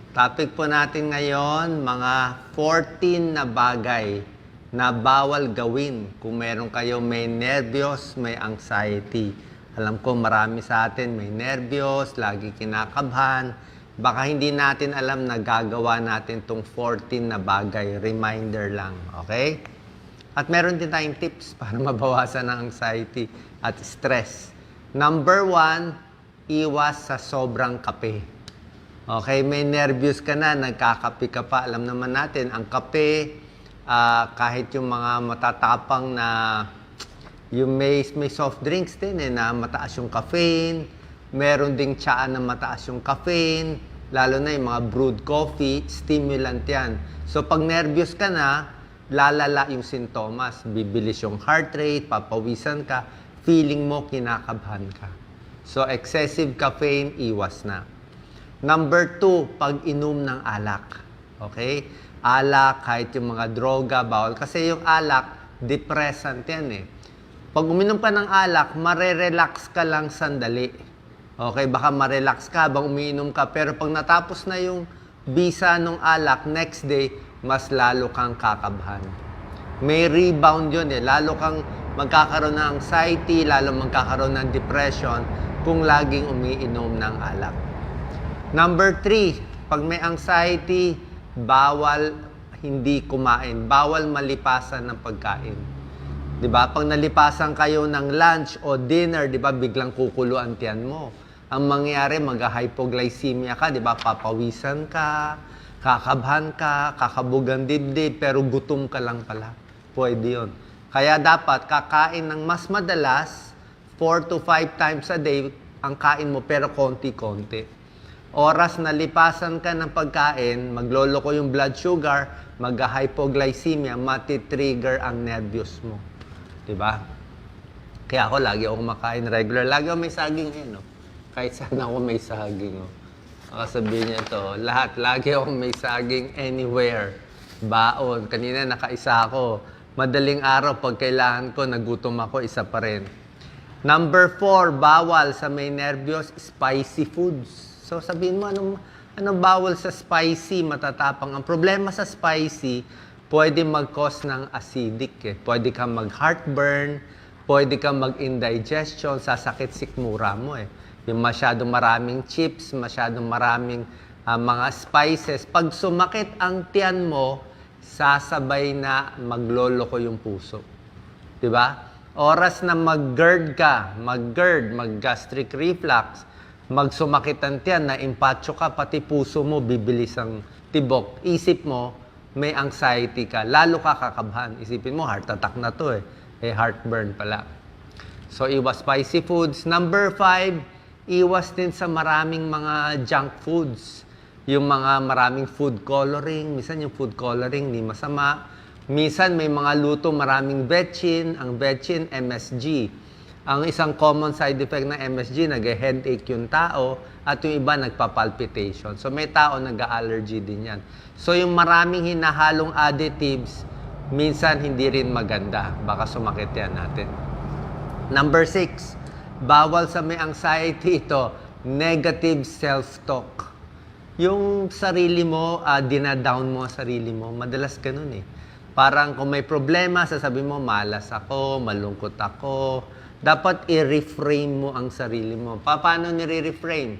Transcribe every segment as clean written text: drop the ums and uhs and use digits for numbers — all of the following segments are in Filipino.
Topic po natin ngayon, mga 14 na bagay na bawal gawin kung meron kayo may nervyos, may anxiety. Alam ko marami sa atin may nervyos, lagi kinakabahan. Baka hindi natin alam na gagawa natin tong 14 na bagay. Reminder lang, okay? At meron din tayong tips para mabawasan ang anxiety at stress. Number 1, iwas sa sobrang kape. Okay, may nervous ka na, nagkakape ka pa. Alam naman natin, ang kape, kahit yung mga matatapang na, yung may soft drinks din na mataas yung caffeine. Meron ding tsaa na mataas yung caffeine. Lalo na yung mga brewed coffee, stimulant yan. So pag nervous ka na, lalala yung sintomas. Bibilis yung heart rate, papawisan ka, feeling mo kinakabahan ka. So excessive caffeine, iwas na. Number 2, pag-inom ng alak. Okay? Alak, kahit yung mga droga, bawal. Kasi yung alak, depressant yan eh. Pag uminom ka ng alak, marerelax ka lang sandali. Okay? Baka marelax ka habang umiinom ka. Pero pag natapos na yung bisa ng alak, next day, mas lalo kang kakabahan. May rebound yun eh. Lalo kang magkakaroon ng anxiety, lalo magkakaroon ng depression kung laging umiinom ng alak. Number 3, pag may anxiety, bawal hindi kumain. Bawal malipasan ng pagkain. 'Di ba? Pag nalipasan kayo ng lunch o dinner, 'di ba, biglang kukuluan tiyan mo. Ang mangyayari, mag-hypoglycemia ka, 'di ba? Papawisan ka, kakabahan ka, kakabugan dibdib, pero gutom ka lang pala. Pwede 'yon. Kaya dapat kakain ng mas madalas, 4 to 5 times a day ang kain mo, pero konti-konti. Oras na lipasan ka ng pagkain, magloloko yung blood sugar, mag-hypoglycemia, matitrigger ang nervyos mo. Diba? Kaya ako, lagi ako kumakain regular. Lagi ako may saging no? Kahit saan ako may saging. Sabihin niya ito, lahat, lagi ako may saging anywhere. Baon. Kanina nakaisa ako. Madaling araw, pag kailangan ko, nagutom ako, isa pa rin. Number 4, bawal sa may nervyos, spicy foods. So sabihin mo, anong bawal sa spicy, matatapang? Ang problema sa spicy, pwede mag-cause ng acidic. Pwede kang mag-heartburn, pwede kang mag-indigestion, sasakit sikmura mo Yung masyadong maraming chips, masyadong maraming mga spices. Pag sumakit ang tiyan mo, sasabay na magloloko yung puso. Diba? Oras na mag-GERD ka, mag-gastric reflux, magsumakit ang tiyan, na impatyo ka, pati puso mo, bibilis ang tibok. Isip mo, may anxiety ka, lalo ka kakabahan. Isipin mo, heart attack na to heartburn pala. So, iwas spicy foods. Number 5, iwas din sa maraming mga junk foods. Yung mga maraming food coloring. Minsan yung food coloring, di masama. Minsan may mga luto, maraming betchin. Ang betchin, MSG. Ang isang common side effect ng MSG, nag-headache yung tao, at yung iba nagpa-palpitation. So may tao nag-allergy din yan. So yung maraming hinahalong additives, minsan hindi rin maganda. Baka sumakit yan natin. Number 6, bawal sa may anxiety ito, negative self-talk. Yung sarili mo, dinadown mo ang sarili mo, madalas ganun Parang kung may problema, sasabihin mo, malas ako, malungkot ako. Dapat i-reframe mo ang sarili mo. Paano nire-reframe?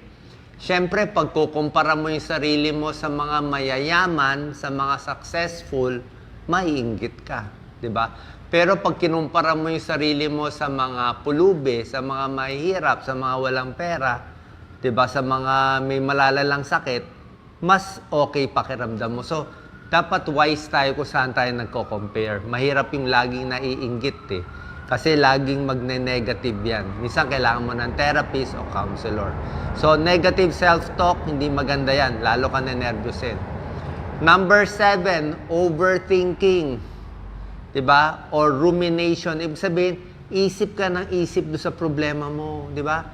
Siyempre, pag kukumpara mo yung sarili mo sa mga mayayaman, sa mga successful, maiinggit ka. Diba? Pero pag kinumpara mo yung sarili mo sa mga pulubi, sa mga mahihirap, sa mga walang pera, diba? Sa mga may malalalang sakit, mas okay pakiramdam mo. So, dapat wise tayo kung saan tayo nagko-compare. Mahirap yung laging naiinggit Kasi laging magne-negative yan. Minsan kailangan mo ng therapist o counselor. So, negative self-talk, hindi maganda yan. Lalo ka na-nervousin. Number 7, overthinking. Diba? Or rumination. Ibig sabihin, isip ka ng isip doon sa problema mo. Diba?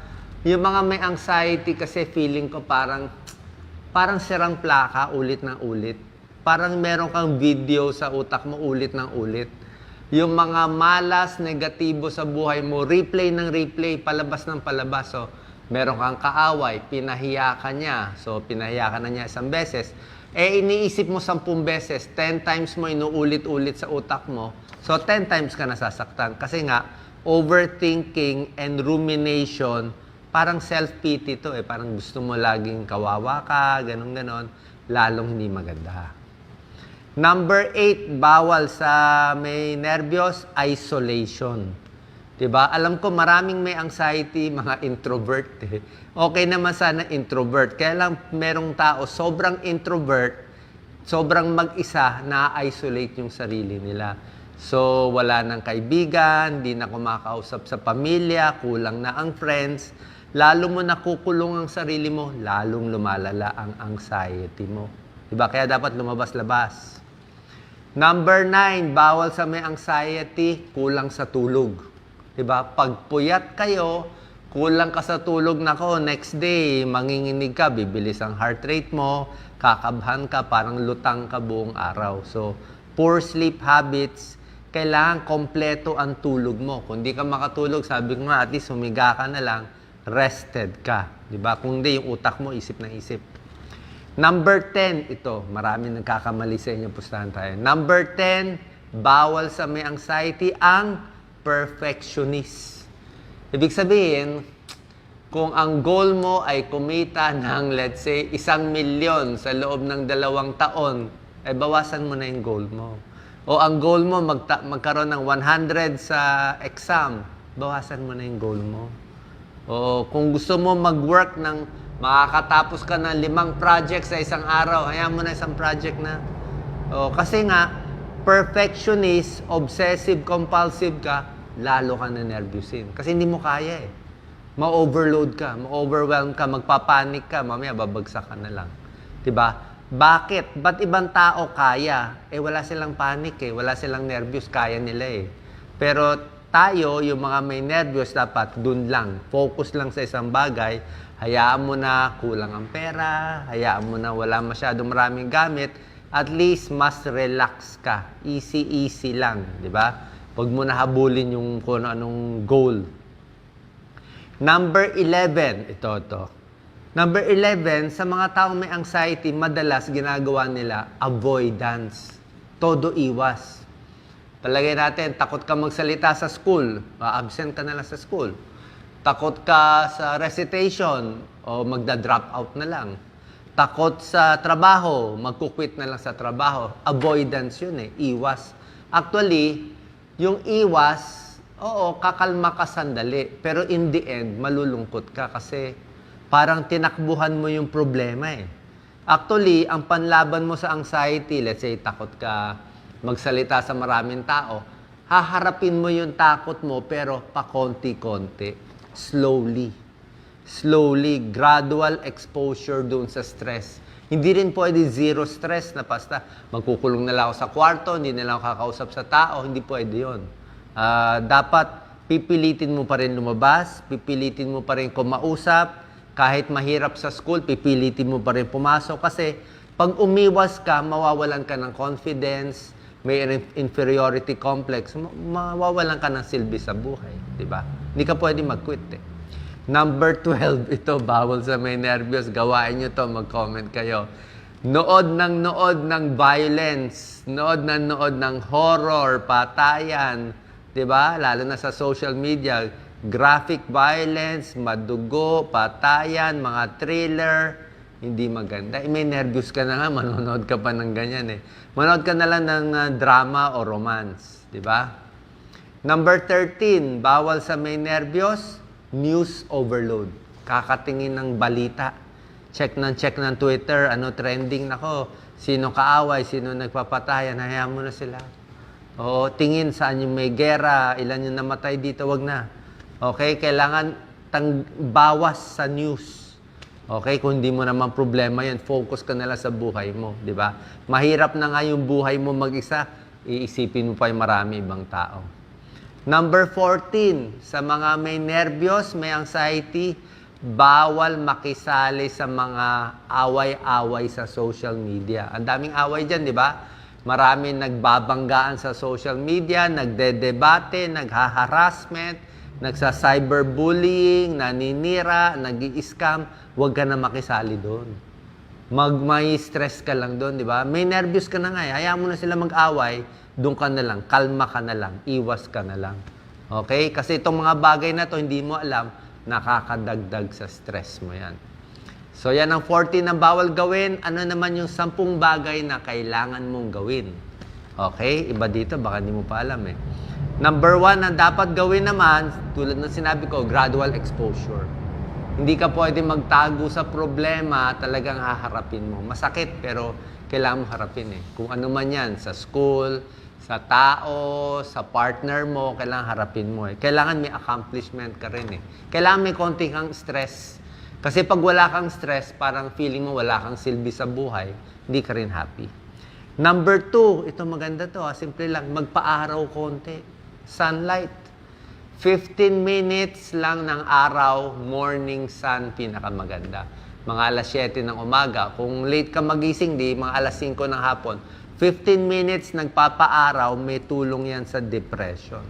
Yung mga may anxiety kasi feeling ko parang sirang plaka, ulit ng ulit. Parang meron kang video sa utak mo, ulit ng ulit. Yung mga malas, negatibo sa buhay mo, replay ng replay, palabas ng palabas. So, Meron kang kaaway, pinahiya ka niya. So, pinahiya ka na niya isang beses. Iniisip mo 10 beses, 10 times mo inuulit-ulit sa utak mo. So, 10 times ka nasasaktan. Kasi nga, overthinking and rumination, parang self-pity to Parang gusto mo laging kawawa ka, ganon-ganon. Lalong hindi maganda. Number 8, bawal sa may nervyos, isolation. Diba? Alam ko maraming may anxiety, mga introvert Okay naman sana introvert. Kaya lang merong tao, sobrang introvert, sobrang mag-isa, na-isolate yung sarili nila. So, wala nang kaibigan, di na kumakausap sa pamilya, kulang na ang friends. Lalo mo nakukulong ang sarili mo, lalong lumalala ang anxiety mo. Diba? Kaya dapat lumabas-labas. Number 9, bawal sa may anxiety, kulang sa tulog. Diba? Pag puyat kayo, kulang ka sa tulog, nako, next day, manginginig ka, bibilis ang heart rate mo, kakabhan ka, parang lutang ka buong araw. So, poor sleep habits, kailangan kompleto ang tulog mo. Kung di ka makatulog, sabi ko nga, at least humiga ka na lang, rested ka. Diba? Kung di, yung utak mo, isip na isip. Number 10, ito, marami nagkakamali sa inyo, pustahan tayo. Number 10, bawal sa may anxiety ang perfectionist. Ibig sabihin, kung ang goal mo ay kumita ng, let's say, 1,000,000 sa loob ng 2 taon, ay bawasan mo na yung goal mo. O ang goal mo, magkaroon ng 100 sa exam, bawasan mo na yung goal mo. O kung gusto mo mag-work ng makakatapos ka ng 5 projects sa isang araw, hayaan mo na isang project na. O, kasi nga, perfectionist, obsessive-compulsive ka, lalo ka na nervyusin. Kasi hindi mo kaya Ma-overload ka, ma-overwhelm ka, magpapanik ka, mamaya babagsak ka na lang. Diba? Bakit? Ba't ibang tao kaya? Wala silang panic wala silang nervyos, kaya nila Pero tayo, yung mga may nervyos, dapat dun lang. Focus lang sa isang bagay. Hayaan mo na kulang ang pera, hayaan mo na wala masyadong maraming gamit, at least mas relax ka. Easy lang, di ba? Huwag mo na habulin yung kung anong goal. Number 11, ito. Number 11, sa mga taong may anxiety, madalas ginagawa nila avoidance. Todo iwas. Palagay natin, takot ka magsalita sa school, absent ka na lang sa school. Takot ka sa recitation, o magda-drop out na lang. Takot sa trabaho, magkukwit na lang sa trabaho. Avoidance yun iwas. Actually, yung iwas, oo, kakalma ka sandali. Pero in the end, malulungkot ka kasi parang tinakbuhan mo yung problema Actually, ang panlaban mo sa anxiety, let's say, takot ka magsalita sa maraming tao, haharapin mo yung takot mo pero pakonti-konti. Slowly, gradual exposure doon sa stress. Hindi rin pwede zero stress na basta magkukulong na lang ako sa kwarto, hindi na lang ako kakausap sa tao, hindi pwede yun. Dapat pipilitin mo pa rin lumabas, pipilitin mo pa rin kumausap, kahit mahirap sa school, pipilitin mo pa rin pumasok kasi pag umiwas ka, mawawalan ka ng confidence, may inferiority complex, mawawalan ka ng silbi sa buhay, di ba? Hindi ka pwede mag-quit Number 12, ito, bawal sa may nervyos. Gawain nyo to, mag-comment kayo. Nood ng violence, nood ng horror, patayan, di ba? Lalo na sa social media, graphic violence, madugo, patayan, mga thriller, hindi maganda. May nervyos ka na nga, manonood ka pa ng ganyan Manood ka na lang ng drama o romance, di ba? Number 13, bawal sa may nervyos, news overload. Kakatingin ng balita. Check ng Twitter, ano trending, nako, sino kaaway, sino nagpapatayan, hayaan mo na sila. O tingin saan yung may gera, ilan yung namatay dito, wag na. Okay, kailangan bawas sa news. Okay, kung hindi mo naman problema yan, focus ka na lang sa buhay mo, di ba? Mahirap na nga yung buhay mo mag-isa, iisipin mo pa yung marami ibang tao. Number 14, sa mga may nervyos, may anxiety, bawal makisali sa mga away-away sa social media. Ang daming away dyan, di ba? Maraming nagbabanggaan sa social media, nagdedebate, nagha-harassment, nagsa-cyberbullying, naninira, nag-i-scam, huwag ka na makisali doon. May stress ka lang doon, di ba? May nervous ka na nga eh. Hayaan mo na sila mag-away, doon ka na lang, kalma ka na lang, iwas ka na lang. Okay? Kasi itong mga bagay na to hindi mo alam, nakakadagdag sa stress mo yan. So yan ang 14 na bawal gawin. Ano naman yung 10 bagay na kailangan mong gawin? Okay? Iba dito, baka hindi mo pa alam eh. Number 1 na dapat gawin naman, tulad ng sinabi ko, gradual exposure. Hindi ka pwede magtago sa problema, talagang haharapin mo. Masakit, pero kailangan mo harapin eh. Kung ano man yan, sa school, sa tao, sa partner mo, kailangan harapin mo eh. Kailangan may accomplishment ka rin eh. Kailangan may konti kang stress. Kasi pag wala kang stress, parang feeling mo wala kang silbi sa buhay, hindi ka rin happy. Number 2, ito maganda to, simple lang, magpa-araw konti. Sunlight. 15 minutes lang ng araw, morning sun, pinakamaganda. Mga alas 7 ng umaga. Kung late ka magising, di, mga alas 5 ng hapon. 15 minutes nagpapa-araw, may tulong yan sa depression.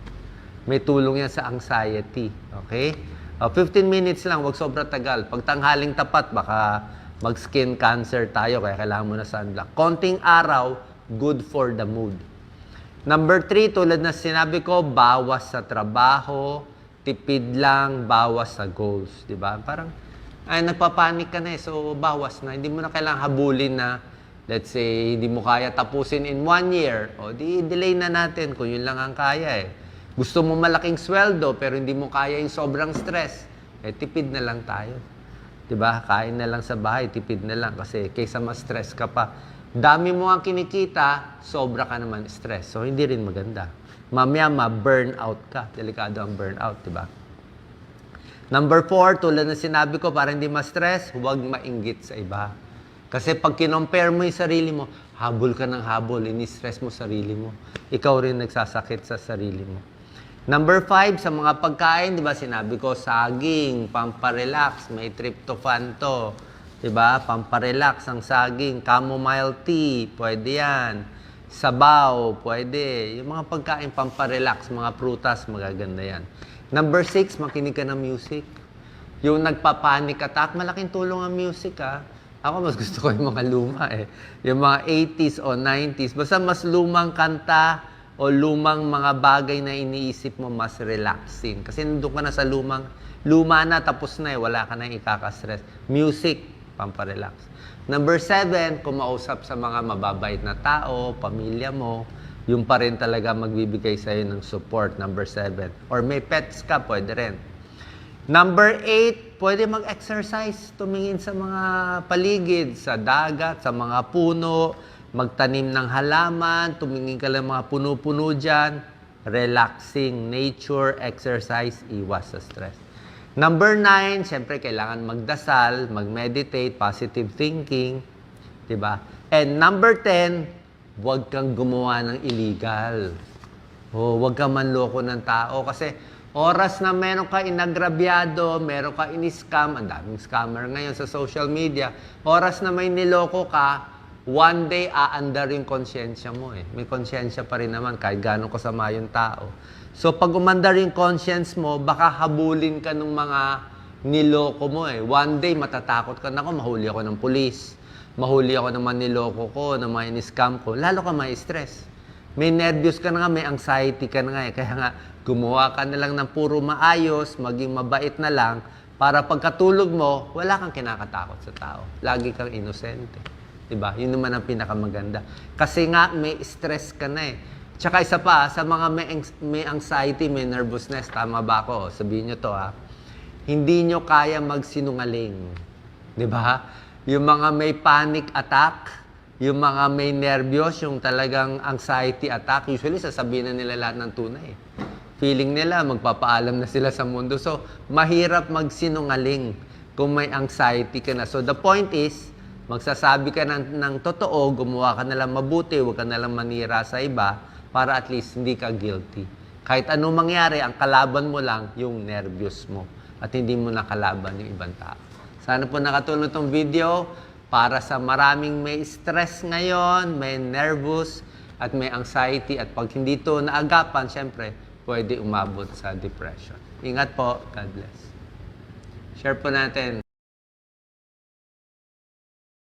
May tulong yan sa anxiety. Okay? 15 minutes lang, wag sobra tagal. Pag tanghaling tapat, baka mag-skin cancer tayo, kaya kailangan mo na sunblock. Konting araw, good for the mood. Number 3, tulad na sinabi ko, bawas sa trabaho, tipid lang, bawas sa goals. Diba? Parang, nagpapanik ka na eh, so bawas na. Hindi mo na kailangang habulin na, let's say, hindi mo kaya tapusin in 1 year. O, delay na natin kung yun lang ang kaya eh. Gusto mo malaking sweldo, pero hindi mo kaya yung sobrang stress, eh, tipid na lang tayo. Diba? Kain na lang sa bahay, tipid na lang. Kasi kaysa ma-stress ka pa, dami mo ang kinikita, sobra ka naman stress. So, hindi rin maganda. Mamaya, ma-burnout ka. Delikado ang burnout, diba? Number 4, tulad na sinabi ko, para hindi ma-stress, huwag mainggit sa iba. Kasi pag kinompare mo yung sarili mo, habol ka ng habol, ini-stress mo sarili mo. Ikaw rin nagsasakit sa sarili mo. Number 5, sa mga pagkain, di ba, sinabi ko, saging, pamparelax, may tryptophan to. Di ba, pamparelax ang saging, chamomile tea, pwede yan. Sabaw, pwede. Yung mga pagkain, pamparelax, mga prutas, magaganda yan. Number 6, makinig ka ng music. Yung nagpa-panic attack, malaking tulong ang music, ha. Ako, mas gusto ko yung mga luma, eh. Yung mga 80s o 90s. Basta mas lumang kanta, o lumang mga bagay na iniisip mo, mas relaxing. Kasi nandun ka na sa luma na, tapos na eh, wala ka na ikaka-stress. Music, pamparelax. Number 7, kumausap sa mga mababait na tao, pamilya mo, yung pa rin talaga magbibigay sa'yo ng support. Number 7. Or may pets ka, pwede rin. Number 8, pwede mag-exercise, tumingin sa mga paligid, sa dagat, sa mga puno, magtanim ng halaman, tumingin ka lang mga puno-puno dyan, relaxing, nature, exercise, iwas sa stress. Number 9, siyempre kailangan magdasal, mag-meditate, positive thinking, diba? And number 10, huwag kang gumawa ng illegal. Huwag kang manloko ng tao kasi oras na meron ka inagrabyado, meron ka in-scam, ang daming scammer ngayon sa social media, oras na may niloko ka, one day, aandar yung konsyensya mo eh. May konsyensya pa rin naman kahit gano'ng kasama yung tao. So, pag umandar yung conscience mo, baka habulin ka ng mga niloko mo eh. One day, matatakot ka na ako, mahuli ako ng pulis. Mahuli ako ng mga niloko ko, ng mga in-scam ko. Lalo ka may stress. May nervous ka na nga, may anxiety ka na nga eh. Kaya nga, gumawa ka na lang ng puro maayos, maging mabait na lang, para pagkatulog mo, wala kang kinakatakot sa tao. Lagi kang inosente. Diba? Yun naman ang pinakamaganda. Kasi nga, may stress ka na eh. Tsaka isa pa, sa mga may anxiety, may nervousness, tama ba ako? Sabihin nyo to ha. Hindi nyo kaya magsinungaling. Diba? Yung mga may panic attack, yung mga may nervyos, yung talagang anxiety attack, usually sasabihin na nila lahat ng tunay. Feeling nila, magpapaalam na sila sa mundo. So, mahirap magsinungaling kung may anxiety ka na. So, the point is, magsasabi ka ng totoo, gumawa ka nalang mabuti, huwag ka nalang manira sa iba, para at least hindi ka guilty. Kahit anong mangyari, ang kalaban mo lang yung nervyos mo at hindi mo nakalaban yung ibang tao. Sana po nakatulong itong video para sa maraming may stress ngayon, may nervous at may anxiety at pag hindi ito naagapan, syempre, pwede umabot sa depression. Ingat po. God bless. Share po natin.